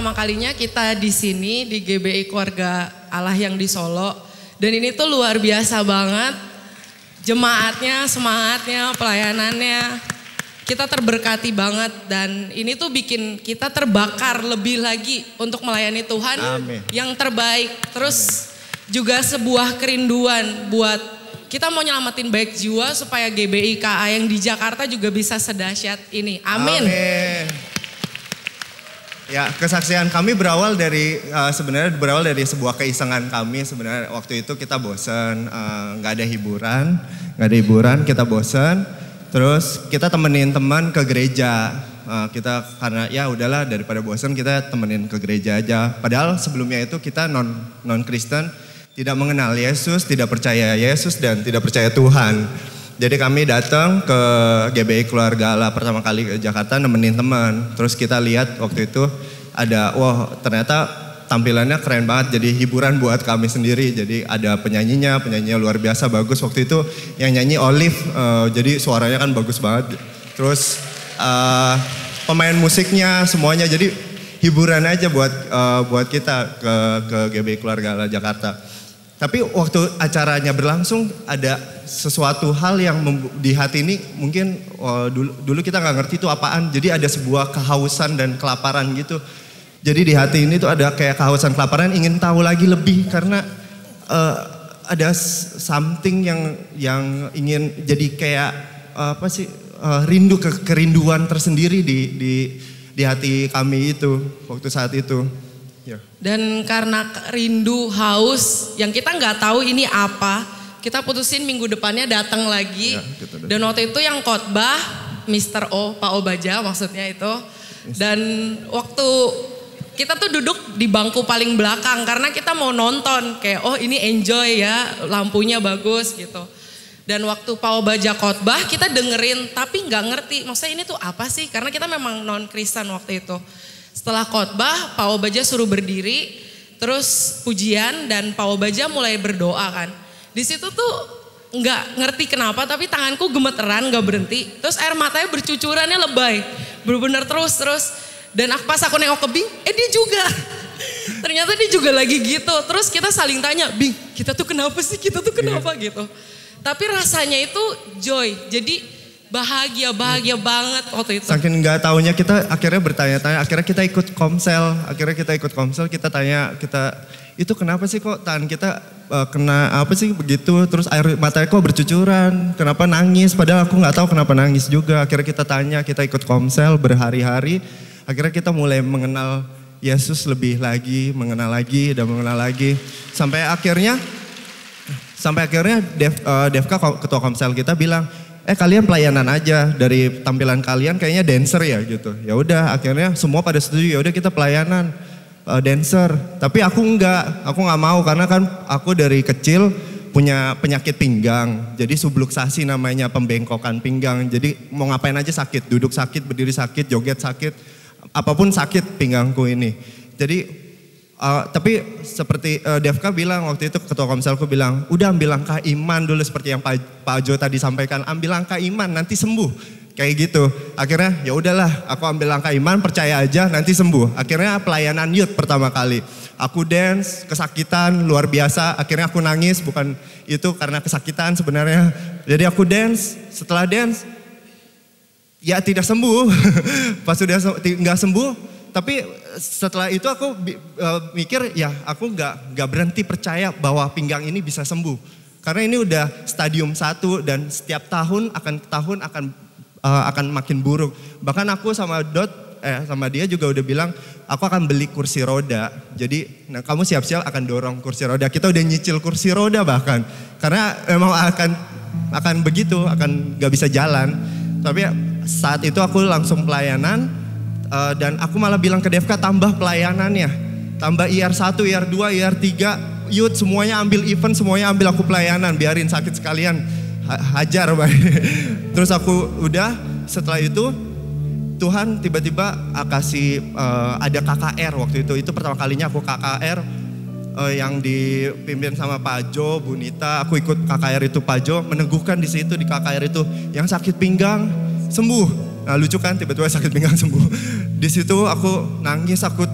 pertama kalinya kita di sini di GBI Keluarga Allah yang di Solo. Dan ini tuh luar biasa banget. Jemaatnya, semangatnya, pelayanannya. Kita terberkati banget dan ini tuh bikin kita terbakar lebih lagi untuk melayani Tuhan. Amin. Yang terbaik. Terus juga sebuah kerinduan buat kita mau nyelamatin baik jiwa supaya GBI KA yang di Jakarta juga bisa sedahsyat ini. Amin. Amin. Ya, kesaksian kami berawal dari sebenarnya berawal dari sebuah keisengan kami. Sebenarnya waktu itu kita bosan, nggak ada hiburan, kita bosan. Terus kita temenin teman ke gereja. Kita karena ya udahlah daripada bosan kita temenin ke gereja aja. Padahal sebelumnya itu kita non Kristen, tidak mengenal Yesus, tidak percaya Yesus dan tidak percaya Tuhan. Jadi kami datang ke GBI Keluarga Allah pertama kali ke Jakarta nemenin teman. Terus kita lihat waktu itu ada, wah ternyata tampilannya keren banget. Jadi hiburan buat kami sendiri. Jadi ada penyanyinya luar biasa bagus. Waktu itu yang nyanyi Olive, jadi suaranya kan bagus banget. Terus pemain musiknya semuanya. Jadi hiburan aja buat kita ke GBI Keluarga Allah Jakarta. Tapi waktu acaranya berlangsung ada sesuatu hal yang di hati ini mungkin dulu kita nggak ngerti itu apaan. Jadi ada sebuah kehausan dan kelaparan gitu. Jadi di hati ini tuh ada kayak kehausan kelaparan ingin tahu lagi lebih karena ada something yang ingin jadi kayak apa sih rindu kerinduan tersendiri di hati kami itu waktu saat itu. Ya. Dan karena rindu, haus, yang kita nggak tahu ini apa, kita putusin minggu depannya datang lagi. Ya, gitu. Dan waktu itu yang khotbah Mr. O, Pak Obaja maksudnya itu. Dan waktu kita tuh duduk di bangku paling belakang karena kita mau nonton kayak oh ini enjoy ya, lampunya bagus gitu. Dan waktu Pak Obaja khotbah kita dengerin tapi nggak ngerti maksudnya ini tuh apa sih karena kita memang non Kristen waktu itu. Setelah khotbah, Pak Obaja suruh berdiri, terus pujian dan Pak Obaja mulai berdoa kan. Di situ tuh nggak ngerti kenapa, tapi tanganku gemeteran, nggak berhenti. Terus air matanya bercucurannya lebay, bener-bener terus. Dan pas aku nengok ke Bing, dia juga. Ternyata dia juga lagi gitu. Terus kita saling tanya, Bing, kita tuh kenapa sih? Kita tuh kenapa gitu? Tapi rasanya itu joy. Jadi bahagia banget waktu itu. Saking nggak taunya kita akhirnya bertanya-tanya, akhirnya kita ikut komsel, kita tanya, itu kenapa sih kok tangan kita kena apa sih begitu, terus air matanya kok bercucuran, kenapa nangis, padahal aku nggak tahu kenapa nangis juga. Akhirnya kita tanya, kita ikut komsel berhari-hari, akhirnya kita mulai mengenal Yesus lebih lagi, mengenal lagi, sampai akhirnya Devka ketua komsel kita bilang, kalian pelayanan aja, dari tampilan kalian kayaknya dancer ya gitu. Ya udah akhirnya semua pada setuju, ya udah kita pelayanan dancer. Tapi aku nggak mau karena kan aku dari kecil punya penyakit pinggang. Jadi subluxasi namanya, pembengkokan pinggang. Jadi mau ngapain aja sakit, duduk sakit, berdiri sakit, joget sakit, apapun sakit pinggangku ini. Jadi tapi seperti Devka bilang waktu itu, ketua komselku bilang, udah ambil langkah iman dulu seperti yang Pak Jo tadi sampaikan, ambil langkah iman nanti sembuh. Kayak gitu. Akhirnya ya udahlah, aku ambil langkah iman, percaya aja nanti sembuh. Akhirnya pelayanan youth pertama kali. Aku dance, kesakitan luar biasa, akhirnya aku nangis, bukan itu karena kesakitan sebenarnya. Jadi aku dance, setelah dance ya tidak sembuh. Pas sudah nggak sembuh, tapi setelah itu aku mikir ya aku nggak berhenti percaya bahwa pinggang ini bisa sembuh. Karena ini udah stadium 1 dan setiap tahun akan makin buruk. Bahkan aku sama sama dia juga udah bilang aku akan beli kursi roda. Jadi kamu siap-siap akan dorong kursi roda. Kita udah nyicil kursi roda bahkan. Karena memang akan begitu, akan nggak bisa jalan. Tapi saat itu aku langsung pelayanan. Dan aku malah bilang ke Devka tambah pelayanannya. Tambah IR1, IR2, IR3, youth semuanya ambil event, semuanya ambil aku pelayanan. Biarin sakit sekalian, hajar. Terus aku udah setelah itu Tuhan tiba-tiba kasih ada KKR waktu itu pertama kalinya aku KKR yang dipimpin sama Pak Jo, Bu Nita. Aku ikut KKR itu, Pak Jo meneguhkan di situ di KKR itu yang sakit pinggang sembuh. Nah lucu kan tiba-tiba sakit pinggang sembuh. Di situ aku nangis, aku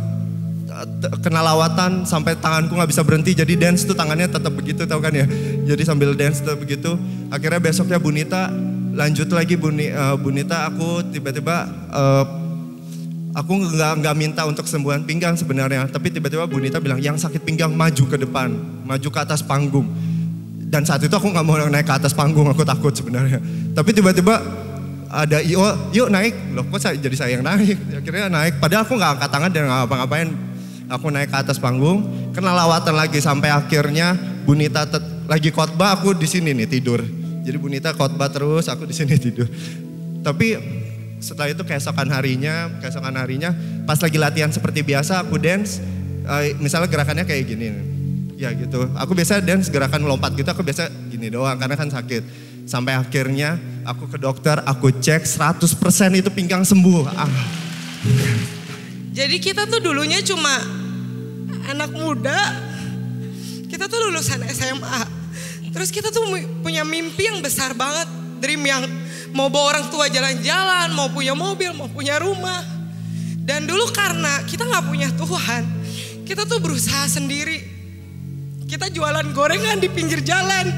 kena lawatan sampai tanganku nggak bisa berhenti, jadi dance tuh tangannya tetap begitu, tahu kan ya, jadi sambil dance tetap begitu. Akhirnya besoknya Bunita lanjut lagi. Bunita aku tiba-tiba aku nggak minta untuk kesembuhan pinggang sebenarnya, tapi tiba-tiba Bunita bilang yang sakit pinggang maju ke depan, maju ke atas panggung. Dan saat itu aku nggak mau naik ke atas panggung, aku takut sebenarnya. Tapi tiba-tiba ada yuk naik, loh kok jadi saya yang naik? Akhirnya naik, padahal aku nggak angkat tangan dan nggak ngapa-ngapain. Aku naik ke atas panggung, kena lawatan lagi sampai akhirnya Bunita lagi khotbah, aku di sini nih tidur. Jadi Bunita khotbah terus, aku di sini tidur. Tapi setelah itu keesokan harinya pas lagi latihan seperti biasa aku dance, misalnya gerakannya kayak gini. Ya gitu, aku biasa dance gerakan lompat gitu, aku biasa gini doang karena kan sakit. Sampai akhirnya aku ke dokter, aku cek 100% itu pinggang sembuh. Jadi kita tuh dulunya cuma anak muda, kita tuh lulusan SMA. Terus kita tuh punya mimpi yang besar banget, dream yang mau bawa orang tua jalan-jalan, mau punya mobil, mau punya rumah. Dan dulu karena kita gak punya Tuhan, kita tuh berusaha sendiri. Kita jualan gorengan di pinggir jalan.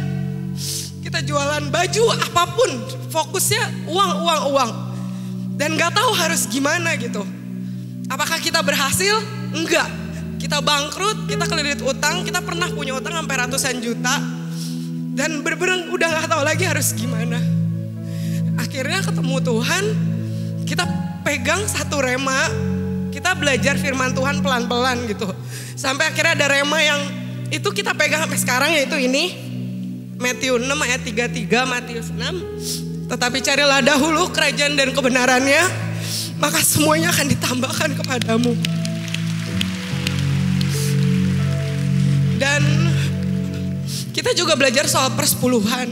Kita jualan baju apapun. Fokusnya uang. Dan gak tahu harus gimana gitu. Apakah kita berhasil? Enggak. Kita bangkrut, kita kelilit utang. Kita pernah punya utang sampai ratusan juta. Dan bener-bener udah gak tahu lagi harus gimana. Akhirnya ketemu Tuhan. Kita pegang satu rema. Kita belajar firman Tuhan pelan-pelan gitu. Sampai akhirnya ada rema yang itu kita pegang sampai sekarang, yaitu ini Matius 6 ayat 33, Matius 6. Tetapi carilah dahulu kerajaan dan kebenarannya, maka semuanya akan ditambahkan kepadamu. Dan kita juga belajar soal persepuluhan.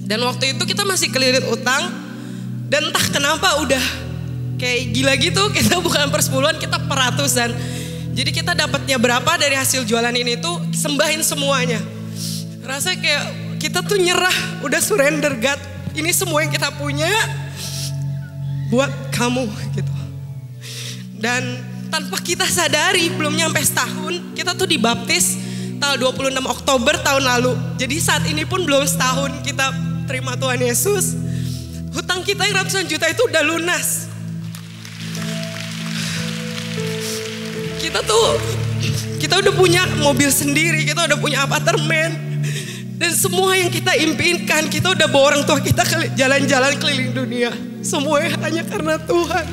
Dan waktu itu kita masih kelilit utang, dan entah kenapa udah kayak gila gitu, kita bukan persepuluhan, kita peratusan. Jadi kita dapatnya berapa dari hasil jualan ini tuh sembahin semuanya. Rasanya kayak kita tuh nyerah, udah surrender God. Ini semua yang kita punya buat kamu gitu. Dan tanpa kita sadari, belum nyampe setahun, kita tuh dibaptis tanggal 26 Oktober tahun lalu. Jadi saat ini pun belum setahun kita terima Tuhan Yesus. Hutang kita yang ratusan juta itu udah lunas. Kita udah punya mobil sendiri, kita udah punya apartemen. Dan semua yang kita impikan, kita udah bawa orang tua kita jalan-jalan keliling dunia. Semuanya hanya karena Tuhan.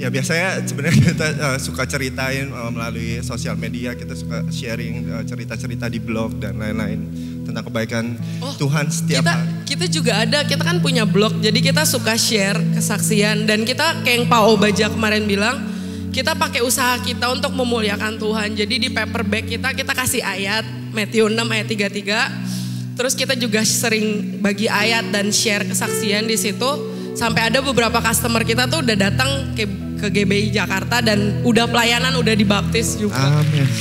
Ya biasanya sebenarnya kita suka ceritain melalui sosial media, kita suka sharing cerita-cerita di blog dan lain-lain tentang kebaikan Tuhan setiap hari. Kita juga ada, kita kan punya blog, jadi kita suka share kesaksian. Dan kita kayak yang Pak Obaja kemarin bilang, kita pakai usaha kita untuk memuliakan Tuhan. Jadi di paperback kita kasih ayat Matius 6 ayat 33. Terus kita juga sering bagi ayat dan share kesaksian di situ. Sampai ada beberapa customer kita tuh udah datang ke GBI Jakarta dan udah pelayanan, udah dibaptis juga. Amin.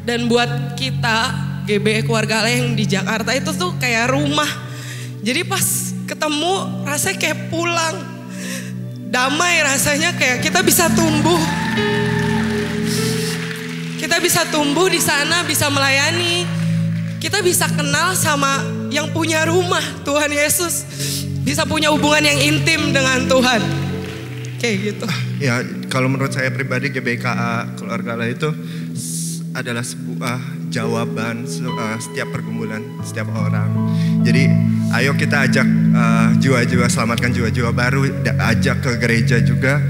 Dan buat kita GBI Keluarga Allah yang di Jakarta itu tuh kayak rumah. Jadi pas ketemu rasanya kayak pulang. Damai rasanya, kayak kita bisa tumbuh. Kita bisa tumbuh di sana, bisa melayani. Kita bisa kenal sama yang punya rumah, Tuhan Yesus. Bisa punya hubungan yang intim dengan Tuhan. Kayak gitu. Ya, kalau menurut saya pribadi GBKA Keluarga Allah itu adalah sebuah jawaban setiap pergumulan setiap orang. Jadi ayo kita ajak jiwa-jiwa, selamatkan jiwa-jiwa baru, ajak ke gereja juga.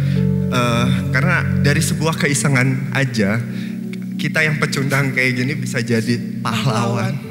Karena dari sebuah keisengan aja, kita yang pecundang kayak gini bisa jadi pahlawan.